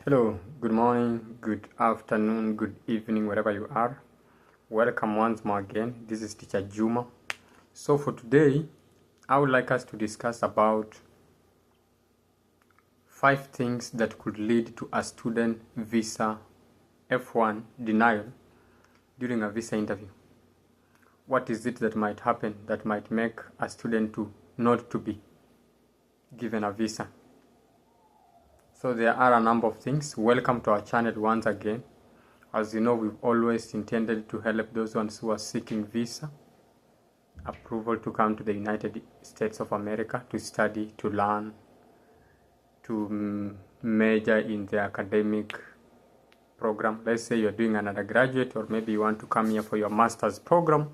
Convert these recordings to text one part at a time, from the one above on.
Hello, good morning, good afternoon, good evening, wherever you are. Welcome once more again. This is Teacher Juma. So for today, I would like us to discuss about 5 things that could lead to a student visa F-1 denial during a visa interview. What is it that might happen that might make a student not to be given a visa? So there are a number of things. Welcome to our channel once again. As you know, we've always intended to help those ones who are seeking visa approval to come to the United States of America to study, to learn, to major in the academic program. Let's say you're doing an undergraduate, or maybe you want to come here for your master's program,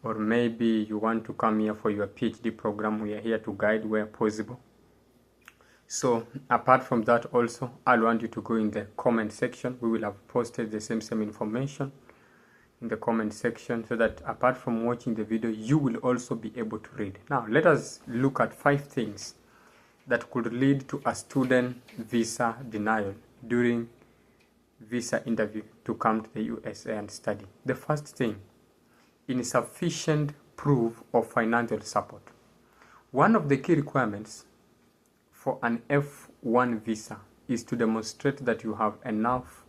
or maybe you want to come here for your PhD program. We are here to guide where possible. So apart from that, also I want you to go in the comment section. We will have posted the same information in the comment section, so that apart from watching the video, you will also be able to read. Now let us look at 5 things that could lead to a student visa denial during visa interview to come to the USA and study. The first thing, insufficient proof of financial support. One of the key requirements for an F-1 visa is to demonstrate that you have enough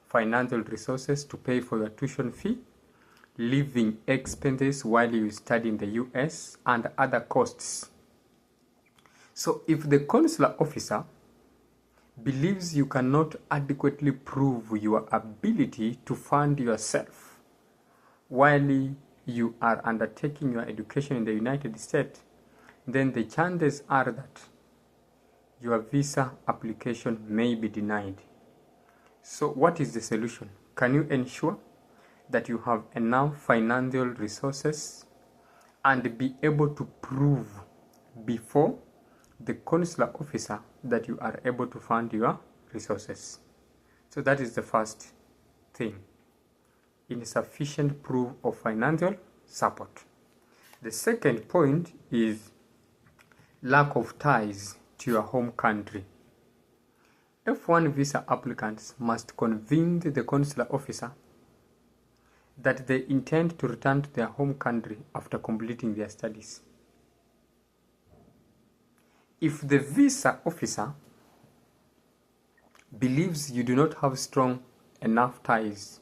financial resources to pay for your tuition fee, living expenses while you study in the US, and other costs. So if the consular officer believes you cannot adequately prove your ability to fund yourself while you are undertaking your education in the United States, then the chances are that your visa application may be denied. So what is the solution? Can you ensure that you have enough financial resources and be able to prove before the consular officer that you are able to fund your resources? So that is the first thing, insufficient proof of financial support. The second point is lack of ties to your home country. F-1 visa applicants must convince the consular officer that they intend to return to their home country after completing their studies. If the visa officer believes you do not have strong enough ties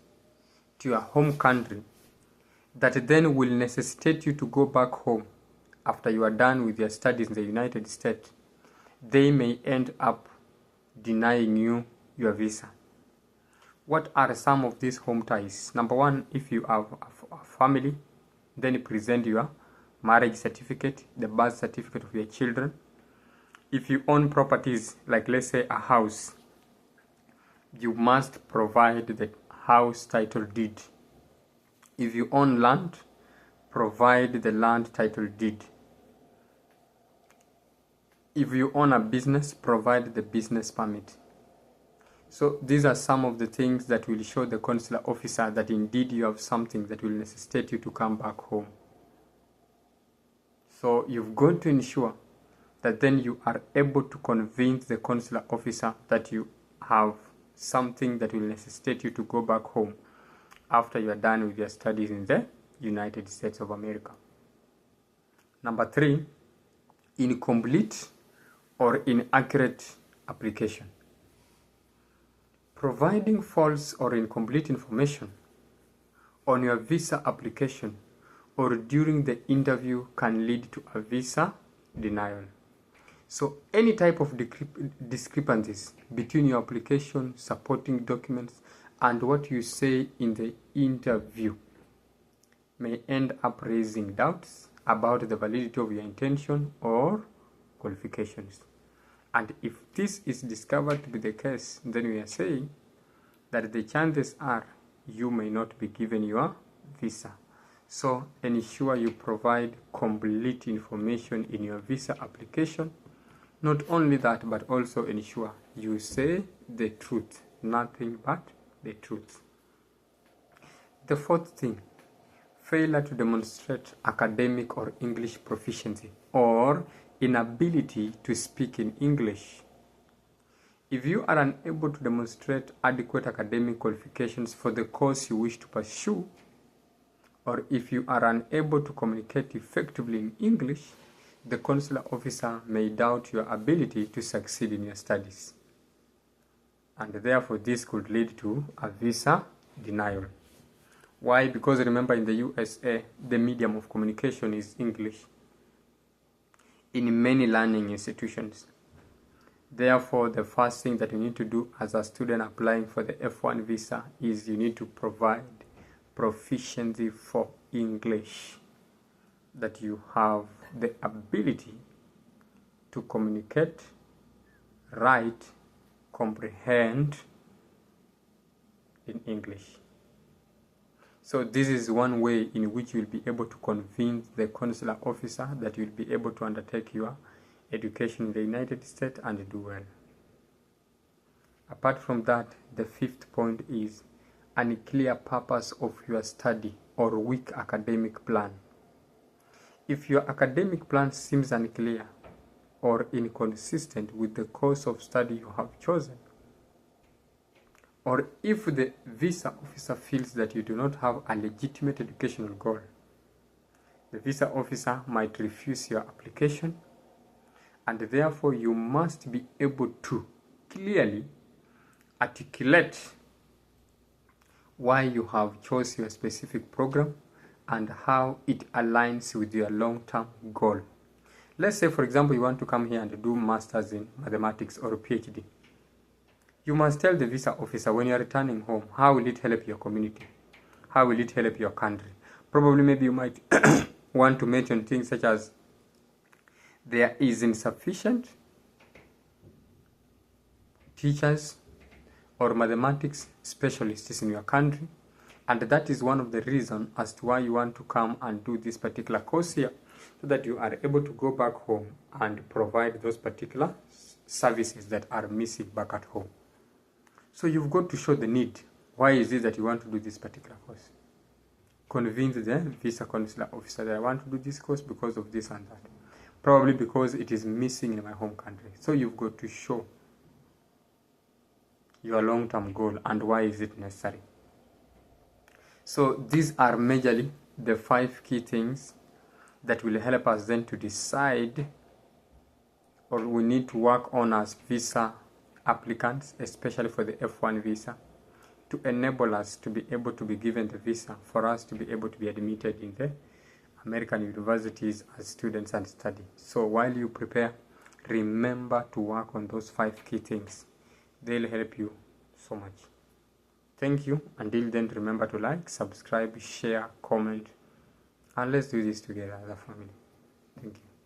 to your home country, that then will necessitate you to go back home after you are done with your studies in the United States, they may end up denying you your visa. What are some of these home ties? Number one, if you have a family, then you present your marriage certificate, the birth certificate of your children. If you own properties, like let's say a house, you must provide the house title deed. If you own land, provide the land title deed. If you own a business, provide the business permit. So these are some of the things that will show the consular officer that indeed you have something that will necessitate you to come back home. So you've got to ensure that then you are able to convince the consular officer that you have something that will necessitate you to go back home after you are done with your studies in the United States of America. Number 3, incomplete or inaccurate application. Providing false or incomplete information on your visa application or during the interview can lead to a visa denial. So any type of discrepancies between your application, supporting documents, and what you say in the interview may end up raising doubts about the validity of your intention or qualifications. And if this is discovered to be the case, then we are saying that the chances are you may not be given your visa. So ensure you provide complete information in your visa application. Not only that, but also ensure you say the truth, nothing but the truth. The fourth thing, failure to demonstrate academic or English proficiency or inability to speak in English. If you are unable to demonstrate adequate academic qualifications for the course you wish to pursue, or if you are unable to communicate effectively in English, the consular officer may doubt your ability to succeed in your studies. And therefore, this could lead to a visa denial. Why? Because remember, in the USA, the medium of communication is English in many learning institutions. Therefore, the first thing that you need to do as a student applying for the F-1 visa is you need to provide proficiency for English, that you have the ability to communicate, write, comprehend in English. So this is one way in which you'll be able to convince the consular officer that you'll be able to undertake your education in the United States and do well. Apart from that, the fifth point is unclear purpose of your study or weak academic plan. If your academic plan seems unclear or inconsistent with the course of study you have chosen, or if the visa officer feels that you do not have a legitimate educational goal, the visa officer might refuse your application, and therefore you must be able to clearly articulate why you have chosen your specific program and how it aligns with your long-term goal. Let's say, for example, you want to come here and do masters in mathematics or a PhD. You must tell the visa officer when you are returning home, how will it help your community? How will it help your country? Probably maybe you might want to mention things such as there is insufficient teachers or mathematics specialists in your country, and that is one of the reasons as to why you want to come and do this particular course here, so that you are able to go back home and provide those particular services that are missing back at home. So you've got to show the need. Why is it that you want to do this particular course? Convince the visa consular officer that I want to do this course because of this and that. Probably because it is missing in my home country. So you've got to show your long-term goal and why is it necessary. So these are majorly the 5 key things that will help us then to decide, or we need to work on as visa applicants, especially for the F-1 visa, to enable us to be able to be given the visa for us to be able to be admitted in the American universities as students and study. So while you prepare, remember to work on those 5 key things. They'll help you so much. Thank you. Until then, remember to like, subscribe, share, comment, and let's do this together as a family. Thank you.